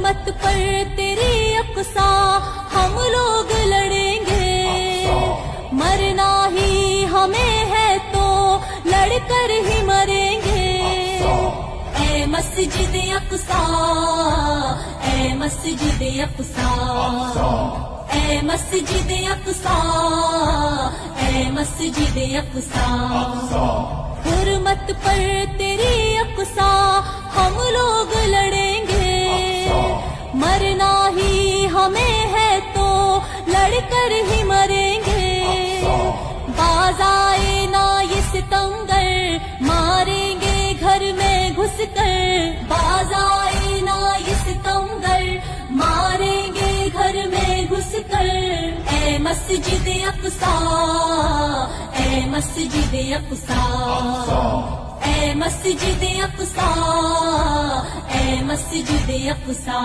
حرمت پر تیری اقصا ہم لوگ لڑیں گے، مرنا ہی ہمیں ہے تو لڑ کر ہی مریں گے۔ اے مسجد اقصا، اے مسجد اقصا، اے مسجد اقصا، اے مسجد اقصا، حرمت پر تیری اقصا ہم لوگ لڑیں گے، مرنا ہی ہمیں ہے تو لڑ کر ہی مریں گے۔ باز آئے نا یہ ستمگر ماریں گے گھر میں گھس کر، باز آئے نا یہ ستمگر ماریں گے گھر میں گھس کر۔ اے مسجد اقصا، اے مسجد اقصا، اے مسجد اقصا، اے مسجد اقصا۔